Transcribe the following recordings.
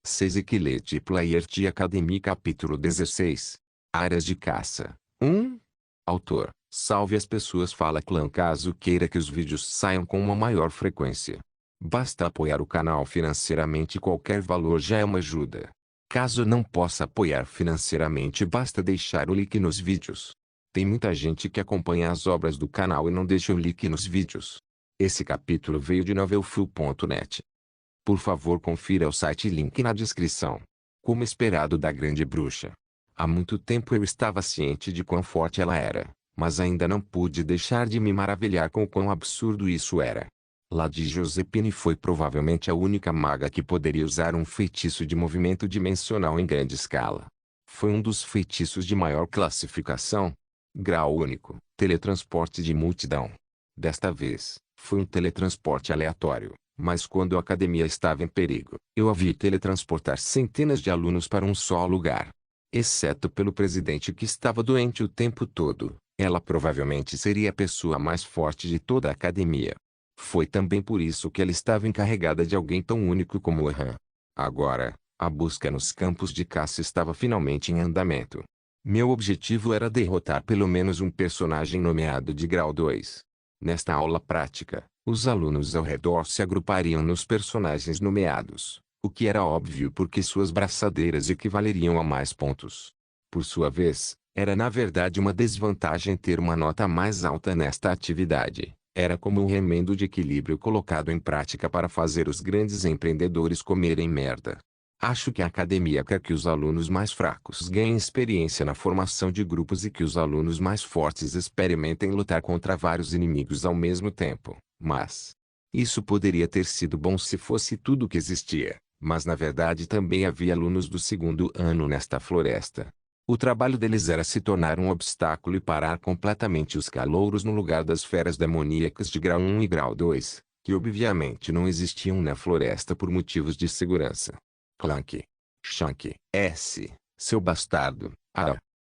6 Equilete Player de Academy Capítulo 16 Áreas de caça 1. Autor: salve as pessoas Fala Clã. Caso queira que os vídeos saiam com uma maior frequência, basta apoiar o canal financeiramente. Qualquer valor já é uma ajuda. Caso não possa apoiar financeiramente, basta deixar o like nos vídeos. Tem muita gente que acompanha as obras do canal e não deixa o like nos vídeos. Esse capítulo veio de novelfull.net. Por favor, confira o site, link na descrição. Como esperado da grande bruxa. Há muito tempo eu estava ciente de quão forte ela era, mas ainda não pude deixar de me maravilhar com o quão absurdo isso era. Lady Josephine foi provavelmente a única maga que poderia usar um feitiço de movimento dimensional em grande escala. Foi um dos feitiços de maior classificação. Grau único, teletransporte de multidão. Desta vez, foi um teletransporte aleatório, mas quando a academia estava em perigo, eu a vi teletransportar centenas de alunos para um só lugar. Exceto pelo presidente, que estava doente o tempo todo, ela provavelmente seria a pessoa mais forte de toda a academia. Foi também por isso que ela estava encarregada de alguém tão único como Han. Agora, a busca nos campos de caça estava finalmente em andamento. Meu objetivo era derrotar pelo menos um personagem nomeado de grau 2. Nesta aula prática, os alunos ao redor se agrupariam nos personagens nomeados, o que era óbvio porque suas braçadeiras equivaleriam a mais pontos. Por sua vez, era na verdade uma desvantagem ter uma nota mais alta nesta atividade. Era como um remendo de equilíbrio colocado em prática para fazer os grandes empreendedores comerem merda. Acho que a academia quer que os alunos mais fracos ganhem experiência na formação de grupos e que os alunos mais fortes experimentem lutar contra vários inimigos ao mesmo tempo. Mas isso poderia ter sido bom se fosse tudo o que existia. Mas na verdade também havia alunos do segundo ano nesta floresta. O trabalho deles era se tornar um obstáculo e parar completamente os calouros no lugar das feras demoníacas de grau 1 e grau 2, que obviamente não existiam na floresta por motivos de segurança. Clank. Shank. S. Seu bastardo.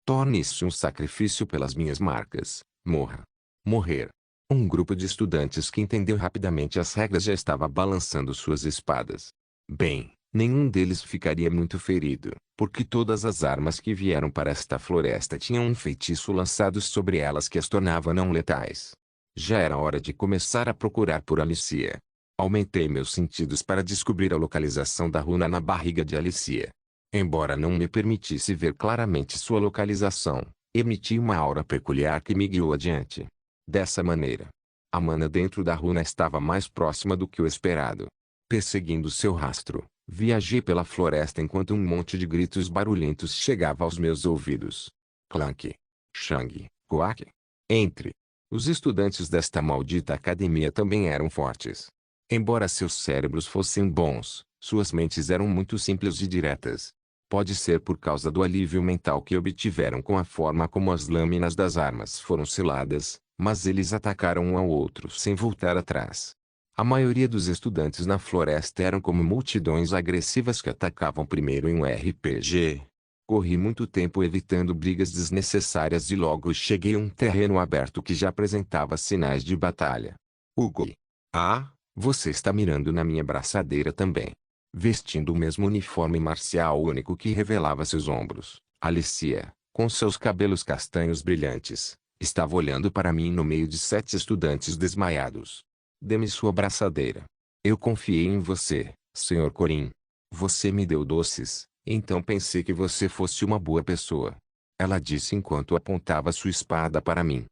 Torne-se um sacrifício pelas minhas marcas. Morra. Morrer. Um grupo de estudantes que entendeu rapidamente as regras já estava balançando suas espadas. Bem, nenhum deles ficaria muito ferido, porque todas as armas que vieram para esta floresta tinham um feitiço lançado sobre elas que as tornava não letais. Já era hora de começar a procurar por Alicia. Aumentei meus sentidos para descobrir a localização da runa na barriga de Alicia. Embora não me permitisse ver claramente sua localização, emiti uma aura peculiar que me guiou adiante. Dessa maneira, a mana dentro da runa estava mais próxima do que o esperado. Perseguindo seu rastro, viajei pela floresta enquanto um monte de gritos barulhentos chegava aos meus ouvidos. Clank. Shang. Quack. Entre os estudantes desta maldita academia também eram fortes. Embora seus cérebros fossem bons, suas mentes eram muito simples e diretas. Pode ser por causa do alívio mental que obtiveram com a forma como as lâminas das armas foram seladas, mas eles atacaram um ao outro sem voltar atrás. A maioria dos estudantes na floresta eram como multidões agressivas que atacavam primeiro em um RPG. Corri muito tempo evitando brigas desnecessárias e logo cheguei a um terreno aberto que já apresentava sinais de batalha. Hugo. Ah, você está mirando na minha braçadeira também. Vestindo o mesmo uniforme marcial único que revelava seus ombros, Alicia, com seus cabelos castanhos brilhantes, estava olhando para mim no meio de 7 estudantes desmaiados. Dê-me sua braçadeira. Eu confiei em você, Sr. Corin. Você me deu doces, então pensei que você fosse uma boa pessoa. Ela disse enquanto apontava sua espada para mim.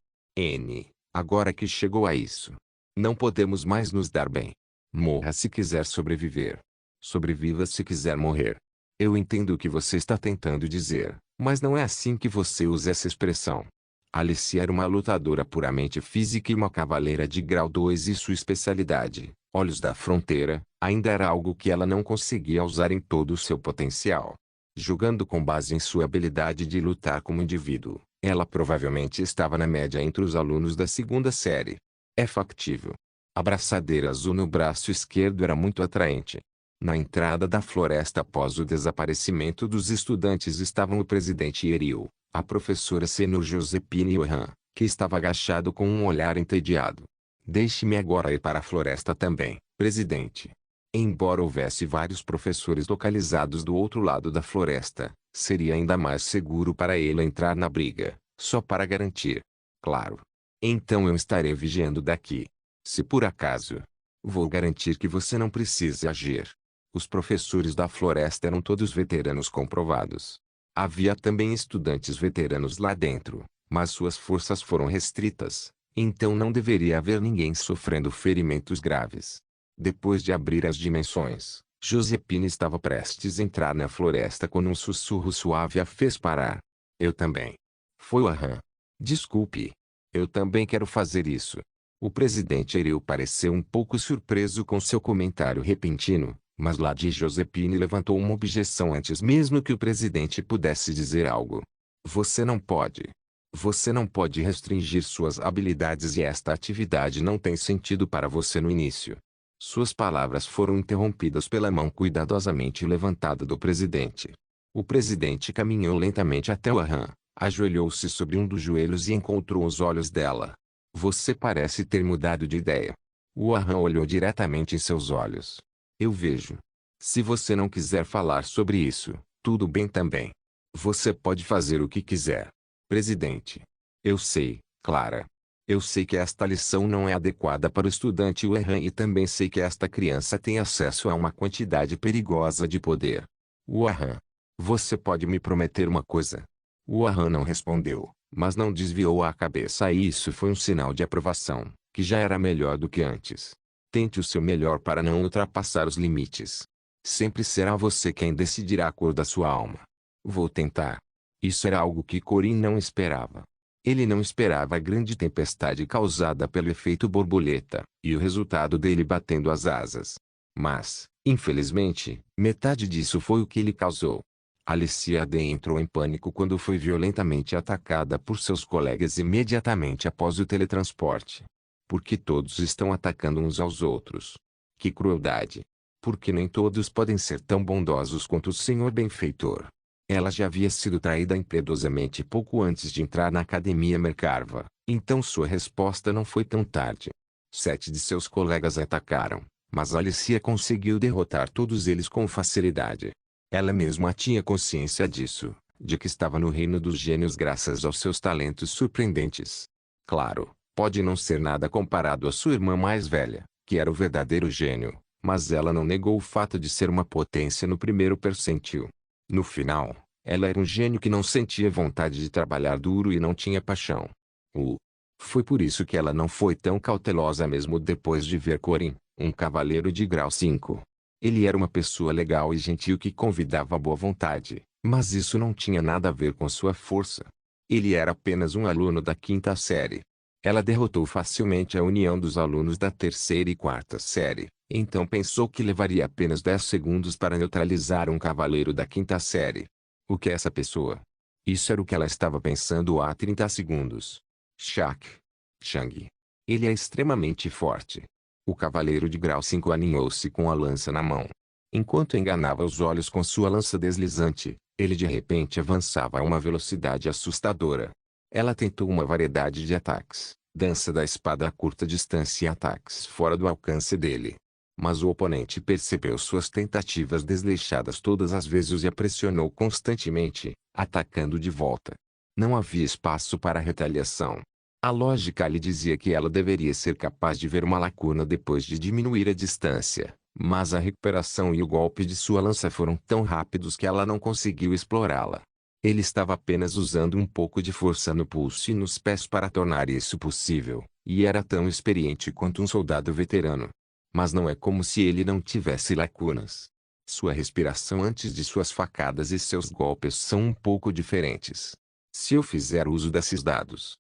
Agora que chegou a isso, não podemos mais nos dar bem. Morra se quiser sobreviver. Sobreviva se quiser morrer. Eu entendo o que você está tentando dizer, mas não é assim que você usa essa expressão. Alicia era uma lutadora puramente física e uma cavaleira de grau 2 e sua especialidade, Olhos da Fronteira, ainda era algo que ela não conseguia usar em todo o seu potencial. Julgando com base em sua habilidade de lutar como indivíduo, ela provavelmente estava na média entre os alunos da segunda série. É factível. A braçadeira azul no braço esquerdo era muito atraente. Na entrada da floresta após o desaparecimento dos estudantes estavam o presidente Eril, a professora Senor Josephine e o Han, que estava agachado com um olhar entediado. Deixe-me agora ir para a floresta também, presidente. Embora houvesse vários professores localizados do outro lado da floresta, seria ainda mais seguro para ele entrar na briga, só para garantir. Claro. Então eu estarei vigiando daqui. Se por acaso, vou garantir que você não precise agir. Os professores da floresta eram todos veteranos comprovados. Havia também estudantes veteranos lá dentro, mas suas forças foram restritas, então não deveria haver ninguém sofrendo ferimentos graves. Depois de abrir as dimensões, Josepine estava prestes a entrar na floresta quando um sussurro suave a fez parar. Eu também. Foi o Aham. Desculpe. Eu também quero fazer isso. O presidente Ereu pareceu um pouco surpreso com seu comentário repentino, mas Lady Josepine levantou uma objeção antes mesmo que o presidente pudesse dizer algo. Você não pode. Você não pode restringir suas habilidades e esta atividade não tem sentido para você no início. Suas palavras foram interrompidas pela mão cuidadosamente levantada do presidente. O presidente caminhou lentamente até o Aham, ajoelhou-se sobre um dos joelhos e encontrou os olhos dela. Você parece ter mudado de ideia. O Aham olhou diretamente em seus olhos. Eu vejo. Se você não quiser falar sobre isso, tudo bem também. Você pode fazer o que quiser. Presidente. Eu sei, Clara. Eu sei que esta lição não é adequada para o estudante Whelan e também sei que esta criança tem acesso a uma quantidade perigosa de poder. Whelan. Você pode me prometer uma coisa? Whelan não respondeu, mas não desviou a cabeça e isso foi um sinal de aprovação, que já era melhor do que antes. Tente o seu melhor para não ultrapassar os limites. Sempre será você quem decidirá a cor da sua alma. Vou tentar. Isso era algo que Corin não esperava. Ele não esperava a grande tempestade causada pelo efeito borboleta, e o resultado dele batendo as asas. Mas, infelizmente, metade disso foi o que ele causou. Alicia Day entrou em pânico quando foi violentamente atacada por seus colegas imediatamente após o teletransporte. Por que todos estão atacando uns aos outros? Que crueldade! Porque nem todos podem ser tão bondosos quanto o Senhor Benfeitor. Ela já havia sido traída impiedosamente pouco antes de entrar na Academia Mercarva, então sua resposta não foi tão tarde. 7 de seus colegas a atacaram, mas Alicia conseguiu derrotar todos eles com facilidade. Ela mesma tinha consciência disso, de que estava no reino dos gênios graças aos seus talentos surpreendentes. Claro, pode não ser nada comparado à sua irmã mais velha, que era o verdadeiro gênio, mas ela não negou o fato de ser uma potência no primeiro percentil. No final, ela era um gênio que não sentia vontade de trabalhar duro e não tinha paixão. Foi por isso que ela não foi tão cautelosa mesmo depois de ver Corin, um cavaleiro de grau 5. Ele era uma pessoa legal e gentil que convidava à boa vontade, mas isso não tinha nada a ver com sua força. Ele era apenas um aluno da 5ª série. Ela derrotou facilmente a união dos alunos da 3ª e 4ª série, então pensou que levaria apenas 10 segundos para neutralizar um cavaleiro da 5ª série. O que é essa pessoa? Isso era o que ela estava pensando há 30 segundos. Chang. Ele é extremamente forte. O cavaleiro de grau 5 alinhou-se com a lança na mão. Enquanto enganava os olhos com sua lança deslizante, ele de repente avançava a uma velocidade assustadora. Ela tentou uma variedade de ataques, dança da espada a curta distância e ataques fora do alcance dele. Mas o oponente percebeu suas tentativas desleixadas todas as vezes e a pressionou constantemente, atacando de volta. Não havia espaço para retaliação. A lógica lhe dizia que ela deveria ser capaz de ver uma lacuna depois de diminuir a distância, mas a recuperação e o golpe de sua lança foram tão rápidos que ela não conseguiu explorá-la. Ele estava apenas usando um pouco de força no pulso e nos pés para tornar isso possível, e era tão experiente quanto um soldado veterano. Mas não é como se ele não tivesse lacunas. Sua respiração antes de suas facadas e seus golpes são um pouco diferentes. Se eu fizer uso desses dados...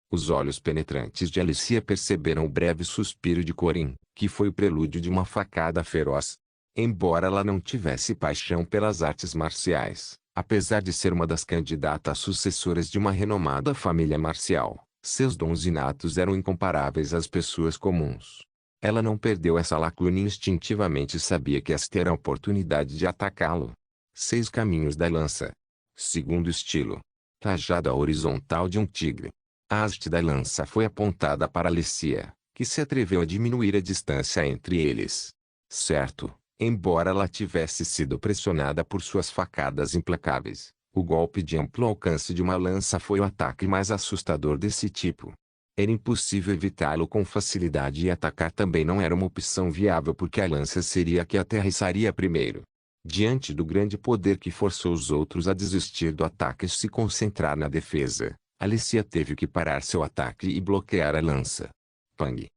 Os olhos penetrantes de Alicia perceberam o breve suspiro de Corin, que foi o prelúdio de uma facada feroz. Embora ela não tivesse paixão pelas artes marciais, apesar de ser uma das candidatas sucessoras de uma renomada família marcial, seus dons inatos eram incomparáveis às pessoas comuns. Ela não perdeu essa lacuna e instintivamente sabia que esta era a oportunidade de atacá-lo. 6 caminhos da lança. Segundo estilo. Rajada horizontal de um tigre. A haste da lança foi apontada para Alicia, que se atreveu a diminuir a distância entre eles. Certo, embora ela tivesse sido pressionada por suas facadas implacáveis, o golpe de amplo alcance de uma lança foi o ataque mais assustador desse tipo. Era impossível evitá-lo com facilidade e atacar também não era uma opção viável porque a lança seria a que aterrissaria primeiro. Diante do grande poder que forçou os outros a desistir do ataque e se concentrar na defesa, Alicia teve que parar seu ataque e bloquear a lança. Pang!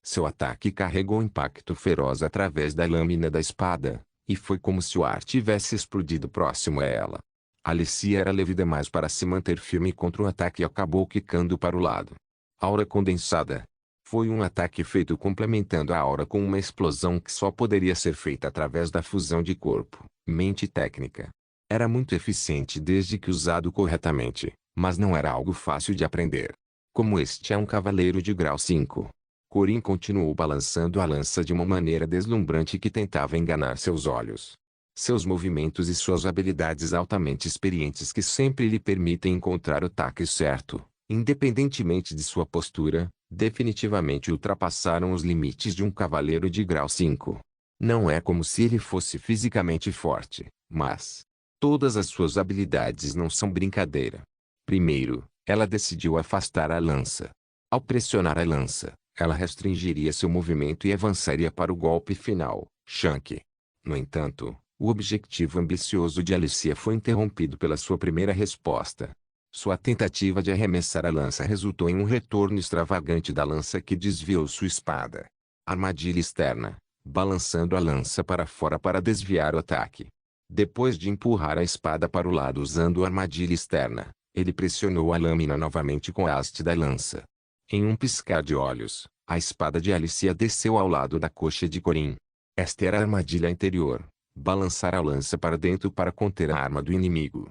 Seu ataque carregou um impacto feroz através da lâmina da espada, e foi como se o ar tivesse explodido próximo a ela. Alicia era leve demais para se manter firme contra o ataque e acabou quicando para o lado. Aura condensada. Foi um ataque feito complementando a aura com uma explosão que só poderia ser feita através da fusão de corpo, mente e técnica. Era muito eficiente desde que usado corretamente, mas não era algo fácil de aprender. Como este é um cavaleiro de grau 5. Corrin continuou balançando a lança de uma maneira deslumbrante que tentava enganar seus olhos. Seus movimentos e suas habilidades altamente experientes que sempre lhe permitem encontrar o taque certo, independentemente de sua postura, definitivamente ultrapassaram os limites de um cavaleiro de grau 5. Não é como se ele fosse fisicamente forte, mas todas as suas habilidades não são brincadeira. Primeiro, ela decidiu afastar a lança. Ao pressionar a lança, ela restringiria seu movimento e avançaria para o golpe final, Shank. No entanto, o objetivo ambicioso de Alicia foi interrompido pela sua primeira resposta. Sua tentativa de arremessar a lança resultou em um retorno extravagante da lança que desviou sua espada. Armadilha externa, balançando a lança para fora para desviar o ataque. Depois de empurrar a espada para o lado usando a armadilha externa, ele pressionou a lâmina novamente com a haste da lança. Em um piscar de olhos, a espada de Alicia desceu ao lado da coxa de Corrin. Esta era a armadilha interior. Balançar a lança para dentro para conter a arma do inimigo.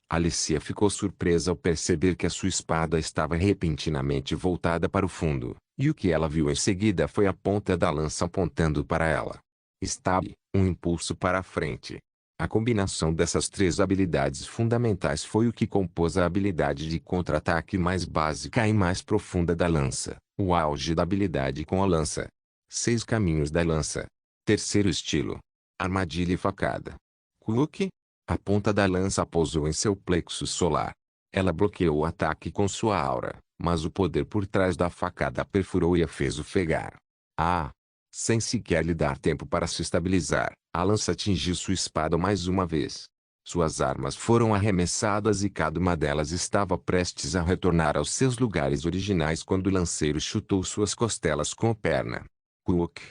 Alicia ficou surpresa ao perceber que a sua espada estava repentinamente voltada para o fundo, e o que ela viu em seguida foi a ponta da lança apontando para ela. Stab, um impulso para a frente. A combinação dessas três habilidades fundamentais foi o que compôs a habilidade de contra-ataque mais básica e mais profunda da lança, o auge da habilidade com a lança. 6 caminhos da lança. Terceiro estilo. Armadilha e facada. Crook. A ponta da lança pousou em seu plexo solar. Ela bloqueou o ataque com sua aura, mas o poder por trás da facada a perfurou e a fez ofegar. Sem sequer lhe dar tempo para se estabilizar, a lança atingiu sua espada mais uma vez. Suas armas foram arremessadas e cada uma delas estava prestes a retornar aos seus lugares originais quando o lanceiro chutou suas costelas com a perna. Crook.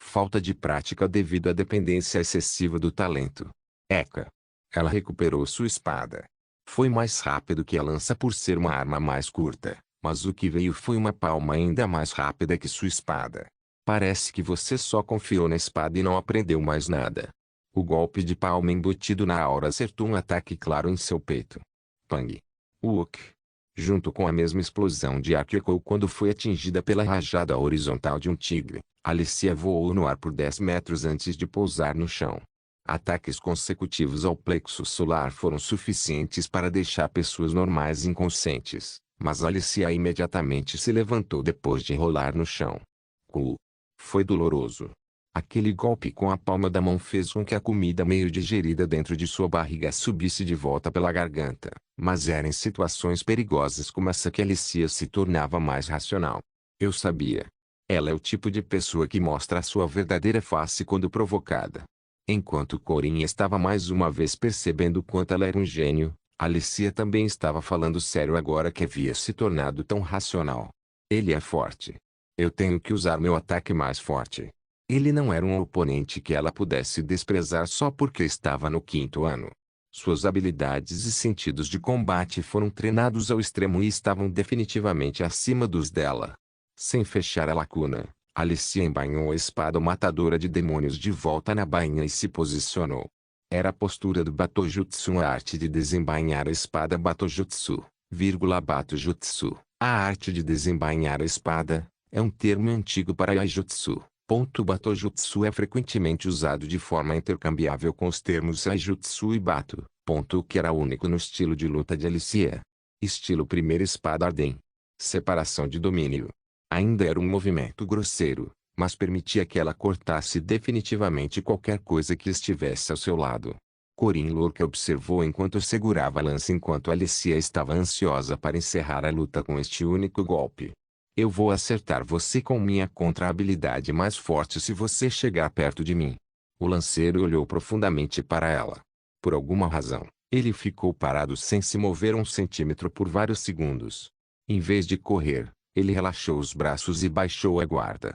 Falta de prática devido à dependência excessiva do talento. Eka. Ela recuperou sua espada. Foi mais rápido que a lança por ser uma arma mais curta, mas o que veio foi uma palma ainda mais rápida que sua espada. Parece que você só confiou na espada e não aprendeu mais nada. O golpe de palma embutido na aura acertou um ataque claro em seu peito. Pang. Uok. Junto com a mesma explosão de ar que ecoou quando foi atingida pela rajada horizontal de um tigre, Alicia voou no ar por 10 metros antes de pousar no chão. Ataques consecutivos ao plexo solar foram suficientes para deixar pessoas normais inconscientes, mas Alicia imediatamente se levantou depois de rolar no chão. Foi doloroso. Aquele golpe com a palma da mão fez com que a comida meio digerida dentro de sua barriga subisse de volta pela garganta, mas era em situações perigosas como essa que Alicia se tornava mais racional. Eu sabia. Ela é o tipo de pessoa que mostra a sua verdadeira face quando provocada. Enquanto Corrin estava mais uma vez percebendo quanto ela era um gênio, Alicia também estava falando sério agora que havia se tornado tão racional. Ele é forte. Eu tenho que usar meu ataque mais forte. Ele não era um oponente que ela pudesse desprezar só porque estava no 5º ano. Suas habilidades e sentidos de combate foram treinados ao extremo e estavam definitivamente acima dos dela. Sem fechar a lacuna, Alicia embainhou a espada matadora de demônios de volta na bainha e se posicionou. Era a postura do Batojutsu, a arte de desembainhar a espada. Batojutsu, Batojutsu, a arte de desembainhar a espada, é um termo antigo para Yaijutsu. Batojutsu é frequentemente usado de forma intercambiável com os termos Yaijutsu e Bato, que era único no estilo de luta de Alicia. Estilo primeira espada Arden. Separação de domínio. Ainda era um movimento grosseiro, mas permitia que ela cortasse definitivamente qualquer coisa que estivesse ao seu lado. Corin Lorca observou enquanto segurava a lança enquanto Alicia estava ansiosa para encerrar a luta com este único golpe. Eu vou acertar você com minha contra-habilidade mais forte se você chegar perto de mim. O lanceiro olhou profundamente para ela. Por alguma razão, ele ficou parado sem se mover um centímetro por vários segundos. Em vez de correr, ele relaxou os braços e baixou a guarda.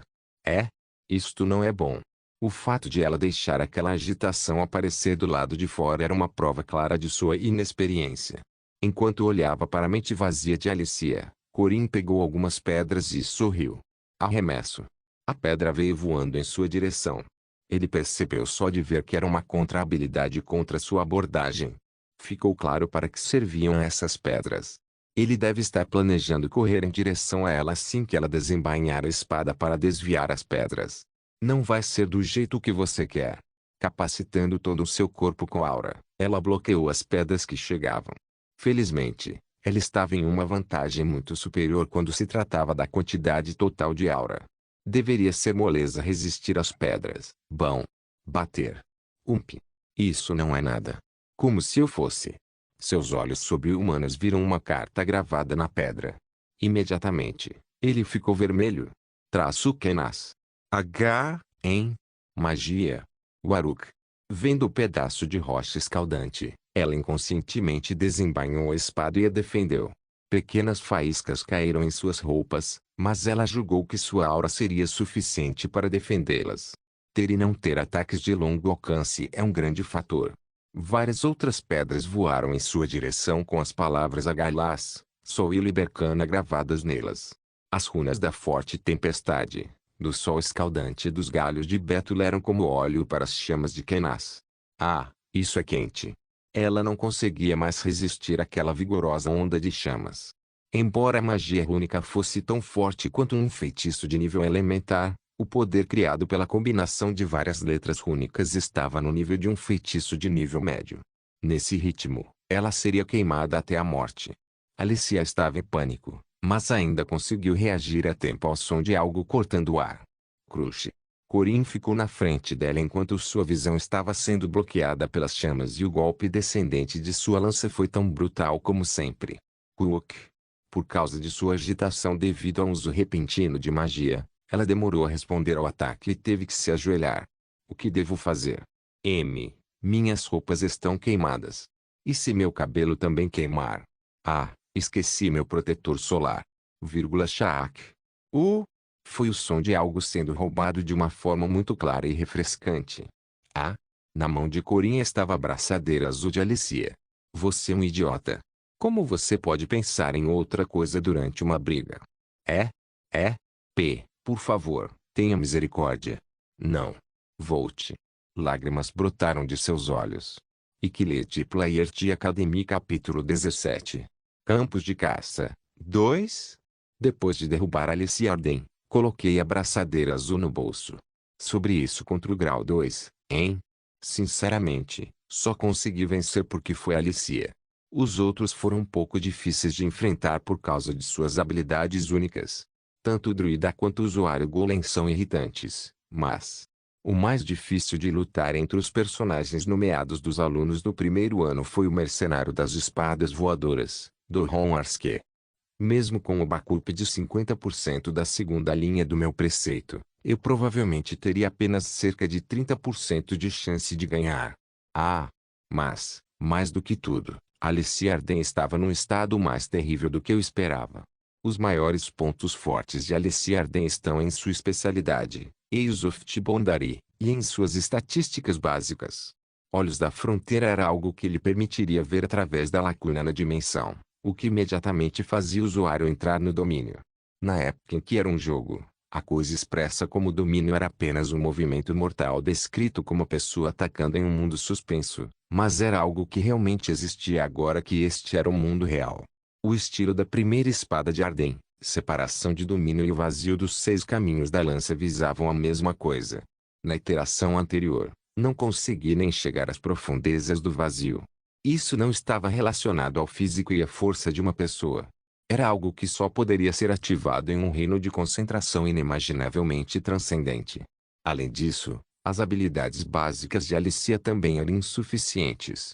Isto não é bom. O fato de ela deixar aquela agitação aparecer do lado de fora era uma prova clara de sua inexperiência. Enquanto olhava para a mente vazia de Alicia, Corin pegou algumas pedras e sorriu. Arremesso. A pedra veio voando em sua direção. Ele percebeu só de ver que era uma contra-habilidade contra sua abordagem. Ficou claro para que serviam essas pedras. Ele deve estar planejando correr em direção a ela assim que ela desembainhar a espada para desviar as pedras. Não vai ser do jeito que você quer. Capacitando todo o seu corpo com aura, ela bloqueou as pedras que chegavam. Felizmente, ela estava em uma vantagem muito superior quando se tratava da quantidade total de aura. Deveria ser moleza resistir às pedras. Bom. Bater. Isso não é nada. Como se eu fosse. Seus olhos sobre-humanos viram uma carta gravada na pedra. Imediatamente, ele ficou vermelho. Traço Kenas. Em magia. Waruk. Vendo o pedaço de rocha escaldante, ela inconscientemente desembainhou a espada e a defendeu. Pequenas faíscas caíram em suas roupas, mas ela julgou que sua aura seria suficiente para defendê-las. Ter e não ter ataques de longo alcance é um grande fator. Várias outras pedras voaram em sua direção com as palavras Agalas, Soil e Berkana gravadas nelas. As runas da forte tempestade, do sol escaldante e dos galhos de Bétula eram como óleo para as chamas de Kenas. Isso é quente. Ela não conseguia mais resistir àquela vigorosa onda de chamas. Embora a magia rúnica fosse tão forte quanto um feitiço de nível elementar, o poder criado pela combinação de várias letras rúnicas estava no nível de um feitiço de nível médio. Nesse ritmo, ela seria queimada até a morte. Alicia estava em pânico, mas ainda conseguiu reagir a tempo ao som de algo cortando o ar. Crush. Corin ficou na frente dela enquanto sua visão estava sendo bloqueada pelas chamas e o golpe descendente de sua lança foi tão brutal como sempre. Kuok. Por causa de sua agitação devido a um uso repentino de magia, ela demorou a responder ao ataque e teve que se ajoelhar. O que devo fazer? Minhas roupas estão queimadas. E se meu cabelo também queimar? Esqueci meu protetor solar. Shaak. Foi o som de algo sendo roubado de uma forma muito clara e refrescante. Na mão de Corin estava a braçadeira azul de Alicia. Você é um idiota. Como você pode pensar em outra coisa durante uma briga? Por favor, tenha misericórdia. Não. Volte. Lágrimas brotaram de seus olhos. Equilete Player de Academy capítulo 17. Campos de caça. 2. Depois de derrubar Alicia Arden, coloquei a braçadeira azul no bolso. Sobre isso contra o grau 2, hein? Sinceramente, só consegui vencer porque foi Alicia. Os outros foram um pouco difíceis de enfrentar por causa de suas habilidades únicas. Tanto o druida quanto o usuário golem são irritantes, mas o mais difícil de lutar entre os personagens nomeados dos alunos do primeiro ano foi o mercenário das espadas voadoras, Doron Arske. Mesmo com o backup de 50% da segunda linha do meu preceito, eu provavelmente teria apenas cerca de 30% de chance de ganhar. Mas, mais do que tudo, Alicia Arden estava num estado mais terrível do que eu esperava. Os maiores pontos fortes de Alicia Arden estão em sua especialidade, Azoth Bondari, e em suas estatísticas básicas. Olhos da Fronteira era algo que lhe permitiria ver através da lacuna na dimensão, o que imediatamente fazia o usuário entrar no domínio. Na época em que era um jogo, a coisa expressa como domínio era apenas um movimento mortal descrito como a pessoa atacando em um mundo suspenso, mas era algo que realmente existia agora que este era o mundo real. O estilo da primeira espada de Arden, separação de domínio e o vazio dos 6 caminhos da lança visavam a mesma coisa. Na iteração anterior, não consegui nem chegar às profundezas do vazio. Isso não estava relacionado ao físico e à força de uma pessoa. Era algo que só poderia ser ativado em um reino de concentração inimaginavelmente transcendente. Além disso, as habilidades básicas de Alicia também eram insuficientes.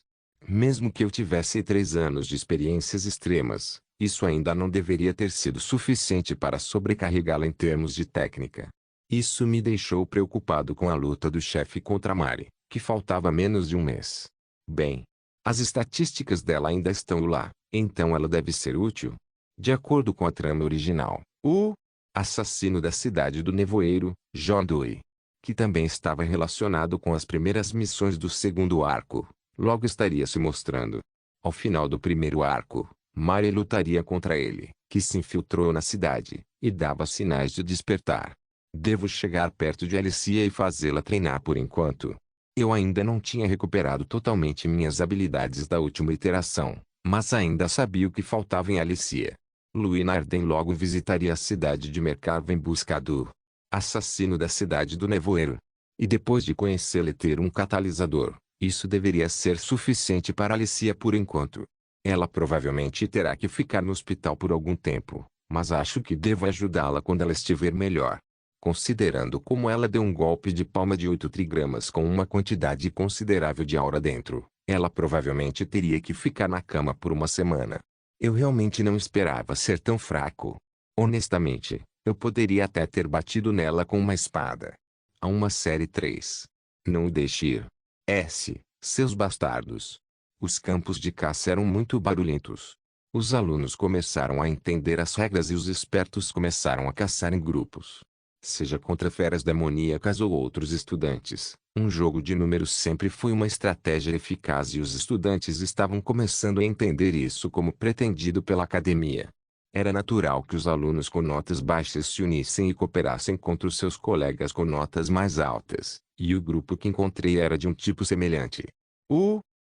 Mesmo que eu tivesse 3 anos de experiências extremas, isso ainda não deveria ter sido suficiente para sobrecarregá-la em termos de técnica. Isso me deixou preocupado com a luta do chefe contra Mari, que faltava menos de um mês. Bem, as estatísticas dela ainda estão lá, então ela deve ser útil. De acordo com a trama original, o assassino da cidade do nevoeiro, John Doe, que também estava relacionado com as primeiras missões do segundo arco, logo estaria se mostrando. Ao final do primeiro arco, Mari lutaria contra ele, que se infiltrou na cidade, e dava sinais de despertar. Devo chegar perto de Alicia e fazê-la treinar por enquanto. Eu ainda não tinha recuperado totalmente minhas habilidades da última iteração, mas ainda sabia o que faltava em Alicia. Louis Narden logo visitaria a cidade de Mercava em busca do assassino da cidade do nevoeiro. E depois de conhecê-lo e ter um catalisador, isso deveria ser suficiente para Alicia por enquanto. Ela provavelmente terá que ficar no hospital por algum tempo, mas acho que devo ajudá-la quando ela estiver melhor. Considerando como ela deu um golpe de palma de 8 trigramas com uma quantidade considerável de aura dentro, ela provavelmente teria que ficar na cama por uma semana. Eu realmente não esperava ser tão fraco. Honestamente, eu poderia até ter batido nela com uma espada. A uma série 3. Não o deixe ir. S. Seus bastardos. Os campos de caça eram muito barulhentos. Os alunos começaram a entender as regras e os espertos começaram a caçar em grupos. Seja contra feras demoníacas ou outros estudantes, um jogo de números sempre foi uma estratégia eficaz e os estudantes estavam começando a entender isso como pretendido pela academia. Era natural que os alunos com notas baixas se unissem e cooperassem contra os seus colegas com notas mais altas, e o grupo que encontrei era de um tipo semelhante.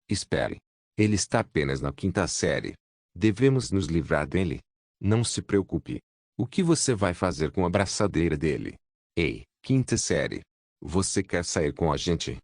Espere. Ele está apenas na 5ª série. Devemos nos livrar dele. Não se preocupe. O que você vai fazer com a braçadeira dele? Ei, 5ª série. Você quer sair com a gente?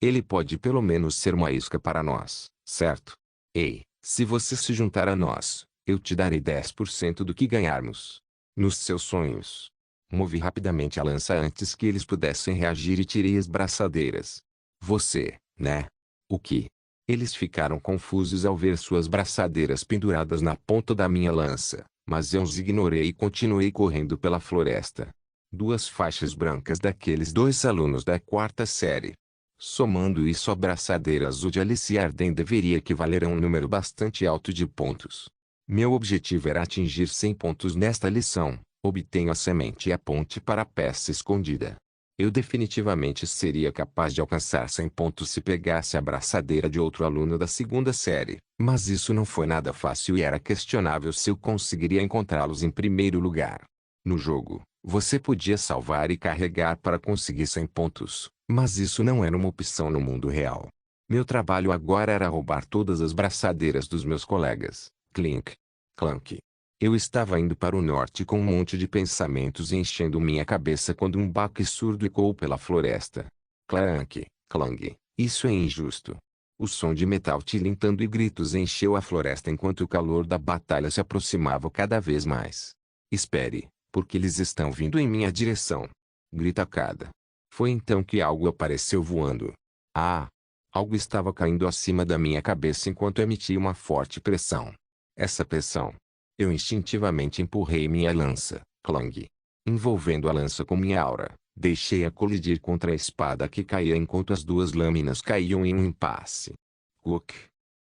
Ele pode pelo menos ser uma isca para nós, certo? Ei, se você se juntar a nós, eu te darei 10% do que ganharmos. Nos seus sonhos. Movi rapidamente a lança antes que eles pudessem reagir e tirei as braçadeiras. Você, né? O que? Eles ficaram confusos ao ver suas braçadeiras penduradas na ponta da minha lança, mas eu os ignorei e continuei correndo pela floresta. 2 faixas brancas daqueles 2 alunos da 4ª série. Somando isso à braçadeira azul de Alicia Arden deveria equivaler a um número bastante alto de pontos. Meu objetivo era atingir 100 pontos nesta lição. Obtenho a semente e a ponte para a peça escondida. Eu definitivamente seria capaz de alcançar 100 pontos se pegasse a braçadeira de outro aluno da 2ª série, mas isso não foi nada fácil e era questionável se eu conseguiria encontrá-los em primeiro lugar. No jogo, você podia salvar e carregar para conseguir 100 pontos, mas isso não era uma opção no mundo real. Meu trabalho agora era roubar todas as braçadeiras dos meus colegas. Clink. Clank. Eu estava indo para o norte com um monte de pensamentos enchendo minha cabeça quando um baque surdo ecoou pela floresta. Clank, clang, isso é injusto. O som de metal tilintando e gritos encheu a floresta enquanto o calor da batalha se aproximava cada vez mais. Espere, porque eles estão vindo em minha direção. Grita Cada. Foi então que algo apareceu voando. Ah! Algo estava caindo acima da minha cabeça enquanto emitia uma forte pressão. Essa pressão. Eu instintivamente empurrei minha lança, clang. Envolvendo a lança com minha aura, deixei-a colidir contra a espada que caía enquanto as 2 lâminas caíam em um impasse. Cook.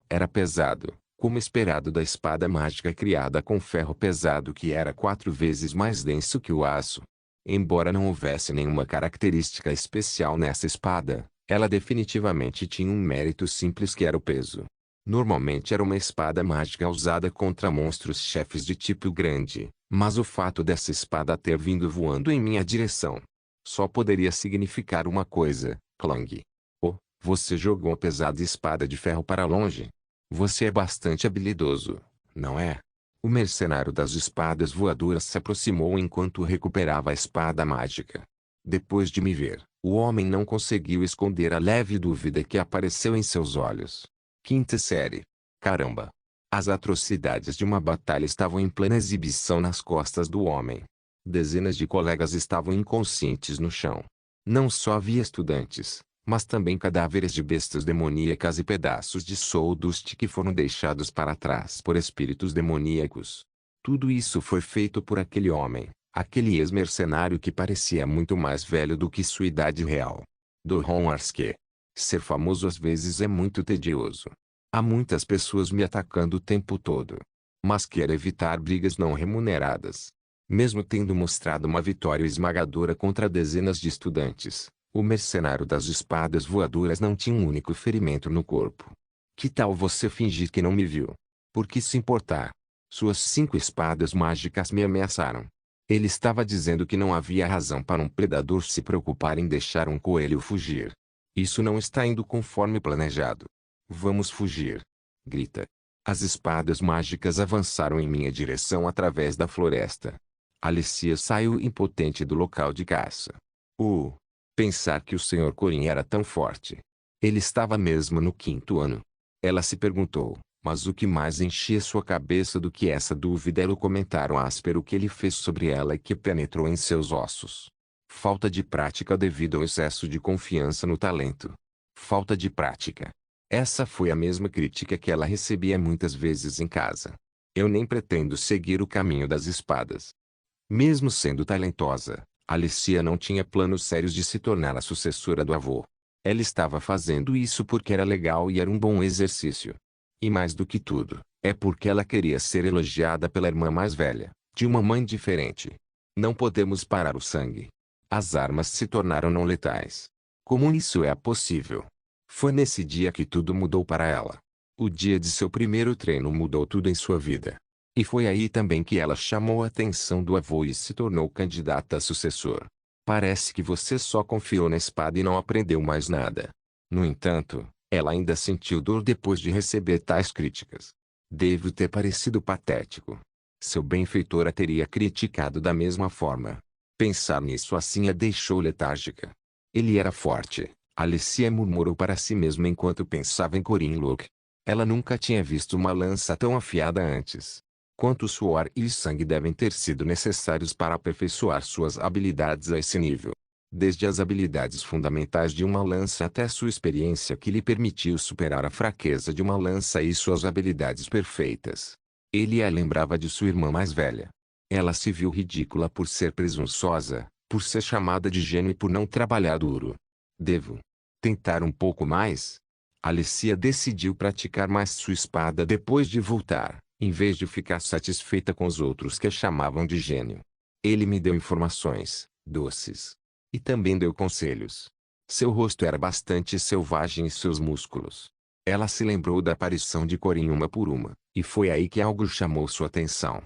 Era pesado, como esperado da espada mágica criada com ferro pesado que era 4 vezes mais denso que o aço. Embora não houvesse nenhuma característica especial nessa espada, ela definitivamente tinha um mérito simples que era o peso. Normalmente era uma espada mágica usada contra monstros chefes de tipo grande, mas o fato dessa espada ter vindo voando em minha direção só poderia significar uma coisa, clang. Oh, você jogou a pesada espada de ferro para longe? Você é bastante habilidoso, não é? O mercenário das espadas voadoras se aproximou enquanto recuperava a espada mágica. Depois de me ver, o homem não conseguiu esconder a leve dúvida que apareceu em seus olhos. 5ª série. Caramba! As atrocidades de uma batalha estavam em plena exibição nas costas do homem. Dezenas de colegas estavam inconscientes no chão. Não só havia estudantes, mas também cadáveres de bestas demoníacas e pedaços de Soldust que foram deixados para trás por espíritos demoníacos. Tudo isso foi feito por aquele homem, aquele ex-mercenário que parecia muito mais velho do que sua idade real. Doron Arske. Ser famoso às vezes é muito tedioso. Há muitas pessoas me atacando o tempo todo. Mas quero evitar brigas não remuneradas. Mesmo tendo mostrado uma vitória esmagadora contra dezenas de estudantes, o mercenário das espadas voadoras não tinha um único ferimento no corpo. Que tal você fingir que não me viu? Por que se importar? Suas 5 espadas mágicas me ameaçaram. Ele estava dizendo que não havia razão para um predador se preocupar em deixar um coelho fugir. Isso não está indo conforme planejado. Vamos fugir! Grita. As espadas mágicas avançaram em minha direção através da floresta. Alicia saiu impotente do local de caça. Pensar que o Sr. Corin era tão forte. Ele estava mesmo no 5º ano. Ela se perguntou, mas o que mais enchia sua cabeça do que essa dúvida era o comentário áspero que ele fez sobre ela e que penetrou em seus ossos. Falta de prática devido ao excesso de confiança no talento. Falta de prática. Essa foi a mesma crítica que ela recebia muitas vezes em casa. Eu nem pretendo seguir o caminho das espadas. Mesmo sendo talentosa, Alicia não tinha planos sérios de se tornar a sucessora do avô. Ela estava fazendo isso porque era legal e era um bom exercício. E mais do que tudo, é porque ela queria ser elogiada pela irmã mais velha, de uma mãe diferente. Não podemos parar o sangue. As armas se tornaram não letais. Como isso é possível? Foi nesse dia que tudo mudou para ela. O dia de seu primeiro treino mudou tudo em sua vida. E foi aí também que ela chamou a atenção do avô e se tornou candidata a sucessor. Parece que você só confiou na espada e não aprendeu mais nada. No entanto, ela ainda sentiu dor depois de receber tais críticas. Devo ter parecido patético. Seu benfeitor a teria criticado da mesma forma. Pensar nisso assim a deixou letárgica. Ele era forte, Alicia murmurou para si mesma enquanto pensava em Corin Locke. Ela nunca tinha visto uma lança tão afiada antes. Quanto suor e sangue devem ter sido necessários para aperfeiçoar suas habilidades a esse nível. Desde as habilidades fundamentais de uma lança até sua experiência que lhe permitiu superar a fraqueza de uma lança e suas habilidades perfeitas. Ele a lembrava de sua irmã mais velha. Ela se viu ridícula por ser presunçosa, por ser chamada de gênio e por não trabalhar duro. Devo tentar um pouco mais? Alicia decidiu praticar mais sua espada depois de voltar, em vez de ficar satisfeita com os outros que a chamavam de gênio. Ele me deu informações, doces. E também deu conselhos. Seu rosto era bastante selvagem e seus músculos. Ela se lembrou da aparição de Corin uma por uma, e foi aí que algo chamou sua atenção.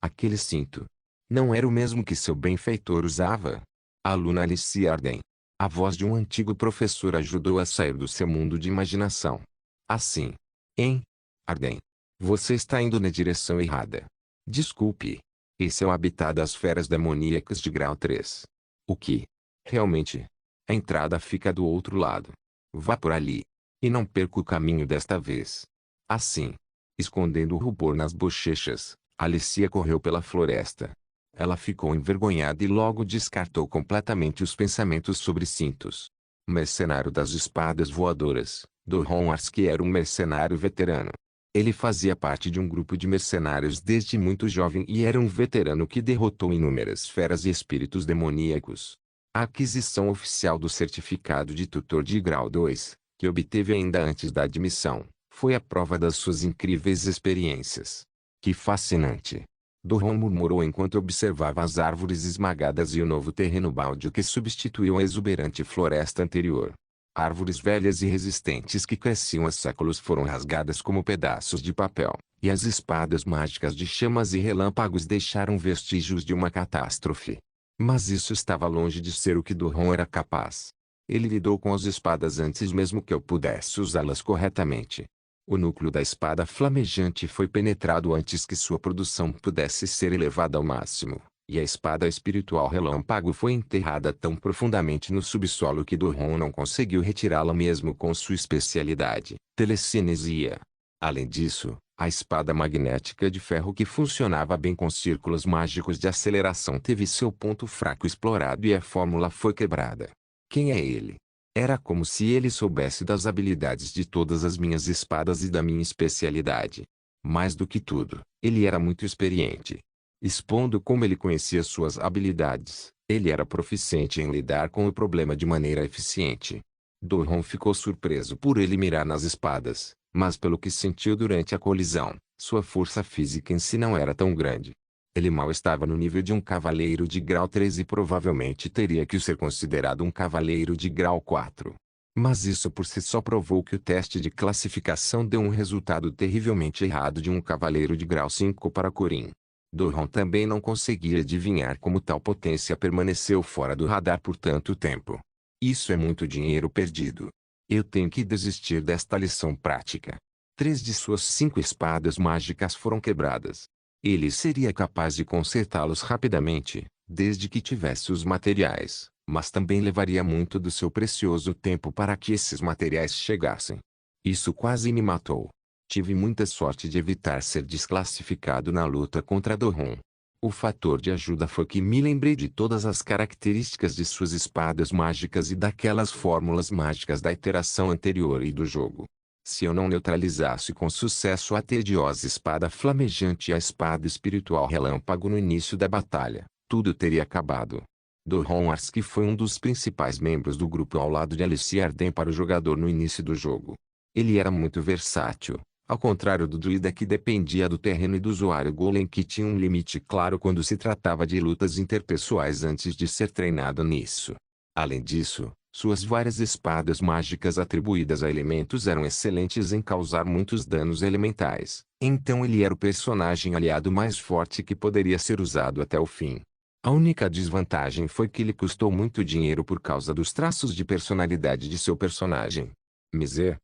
Aquele cinto. Não era o mesmo que seu benfeitor usava? A aluna Alicia Arden. A voz de um antigo professor ajudou a sair do seu mundo de imaginação. Assim. Hein? Arden. Você está indo na direção errada. Desculpe. Esse é o habitat das feras demoníacas de grau 3. O que? Realmente? A entrada fica do outro lado. Vá por ali. E não perca o caminho desta vez. Assim. Escondendo o rubor nas bochechas, Alicia correu pela floresta. Ela ficou envergonhada e logo descartou completamente os pensamentos sobre cintos. Mercenário das espadas voadoras, Doron Arske era um mercenário veterano. Ele fazia parte de um grupo de mercenários desde muito jovem e era um veterano que derrotou inúmeras feras e espíritos demoníacos. A aquisição oficial do certificado de tutor de grau 2, que obteve ainda antes da admissão, foi a prova das suas incríveis experiências. Que fascinante! Doron murmurou enquanto observava as árvores esmagadas e o novo terreno baldio que substituiu a exuberante floresta anterior. Árvores velhas e resistentes que cresciam há séculos foram rasgadas como pedaços de papel, e as espadas mágicas de chamas e relâmpagos deixaram vestígios de uma catástrofe. Mas isso estava longe de ser o que Doron era capaz. Ele lidou com as espadas antes mesmo que eu pudesse usá-las corretamente. O núcleo da espada flamejante foi penetrado antes que sua produção pudesse ser elevada ao máximo, e a espada espiritual relâmpago foi enterrada tão profundamente no subsolo que Doron não conseguiu retirá-la mesmo com sua especialidade, telecinesia. Além disso, A espada magnética de ferro que funcionava bem com círculos mágicos de aceleração teve seu ponto fraco explorado e a fórmula foi quebrada. Quem é ele? Era como se ele soubesse das habilidades de todas as minhas espadas e da minha especialidade. Mais do que tudo, ele era muito experiente. Expondo como ele conhecia suas habilidades, ele era proficiente em lidar com o problema de maneira eficiente. Doron ficou surpreso por ele mirar nas espadas, mas pelo que sentiu durante a colisão, sua força física em si não era tão grande. Ele mal estava no nível de um cavaleiro de grau 3 e provavelmente teria que ser considerado um cavaleiro de grau 4. Mas isso por si só provou que o teste de classificação deu um resultado terrivelmente errado de um cavaleiro de grau 5 para Corin. Doron também não conseguia adivinhar como tal potência permaneceu fora do radar por tanto tempo. Isso é muito dinheiro perdido. Eu tenho que desistir desta lição prática. 3 de suas 5 espadas mágicas foram quebradas. Ele seria capaz de consertá-los rapidamente, desde que tivesse os materiais, mas também levaria muito do seu precioso tempo para que esses materiais chegassem. Isso quase me matou. Tive muita sorte de evitar ser desclassificado na luta contra Doron. O fator de ajuda foi que me lembrei de todas as características de suas espadas mágicas e daquelas fórmulas mágicas da iteração anterior e do jogo. Se eu não neutralizasse com sucesso a tediosa espada flamejante e a espada espiritual relâmpago no início da batalha, tudo teria acabado. Doron Arski foi um dos principais membros do grupo ao lado de Alice Arden para o jogador no início do jogo. Ele era muito versátil, ao contrário do druida que dependia do terreno e do usuário golem que tinha um limite claro quando se tratava de lutas interpessoais antes de ser treinado nisso. Além disso, suas várias espadas mágicas atribuídas a elementos eram excelentes em causar muitos danos elementais, então ele era o personagem aliado mais forte que poderia ser usado até o fim. A única desvantagem foi que lhe custou muito dinheiro por causa dos traços de personalidade de seu personagem. Miser.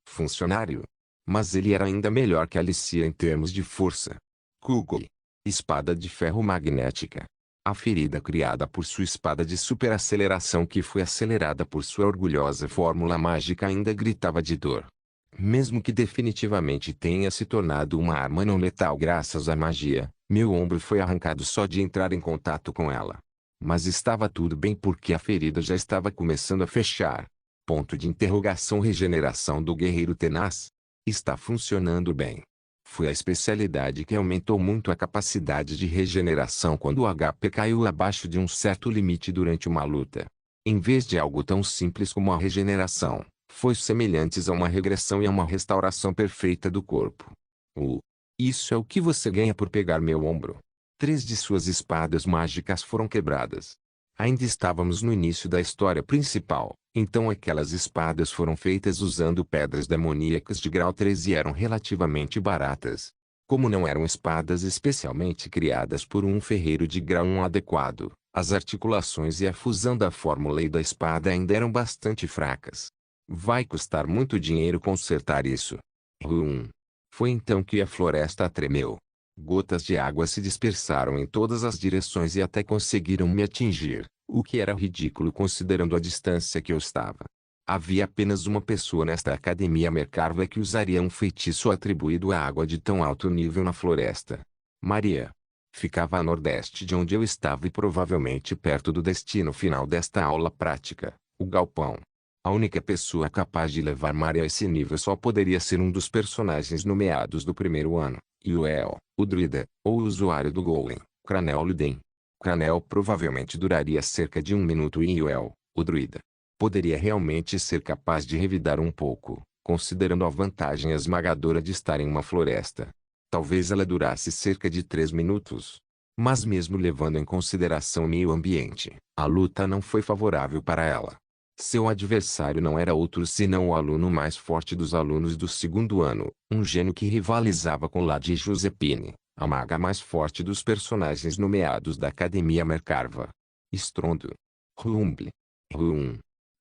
Funcionário. Mas ele era ainda melhor que Alicia em termos de força. Kugel. Espada de ferro magnética. A ferida criada por sua espada de superaceleração que foi acelerada por sua orgulhosa fórmula mágica ainda gritava de dor. Mesmo que definitivamente tenha se tornado uma arma não letal graças à magia, meu ombro foi arrancado só de entrar em contato com ela. Mas estava tudo bem porque a ferida já estava começando a fechar. Ponto de interrogação. Regeneração do guerreiro tenaz. Está funcionando bem. Foi a especialidade que aumentou muito a capacidade de regeneração quando o HP caiu abaixo de um certo limite durante uma luta. Em vez de algo tão simples como a regeneração, foi semelhantes a uma regressão e a uma restauração perfeita do corpo. Isso é o que você ganha por pegar meu ombro. 3 de suas espadas mágicas foram quebradas. Ainda estávamos no início da história principal, então aquelas espadas foram feitas usando pedras demoníacas de grau 3 e eram relativamente baratas. Como não eram espadas especialmente criadas por um ferreiro de grau 1 adequado, as articulações e a fusão da fórmula e da espada ainda eram bastante fracas. Vai custar muito dinheiro consertar isso. Foi então que a floresta tremeu. Gotas de água se dispersaram em todas as direções e até conseguiram me atingir, o que era ridículo considerando a distância que eu estava. Havia apenas uma pessoa nesta academia Mercarva que usaria um feitiço atribuído à água de tão alto nível na floresta. Maria. Ficava a nordeste de onde eu estava e provavelmente perto do destino final desta aula prática, o galpão. A única pessoa capaz de levar Maria a esse nível só poderia ser um dos personagens nomeados do primeiro ano. Yuel, o druida, ou o usuário do golem, Cranel Luden. Cranel provavelmente duraria cerca de 1 minuto e Yuel, o druida, poderia realmente ser capaz de revidar um pouco, considerando a vantagem esmagadora de estar em uma floresta. Talvez ela durasse cerca de 3 minutos. Mas mesmo levando em consideração o meio ambiente, a luta não foi favorável para ela. Seu adversário não era outro senão o aluno mais forte dos alunos do segundo ano, um gênio que rivalizava com Lady Josephine, a maga mais forte dos personagens nomeados da Academia Mercarva. Estrondo. Rumble.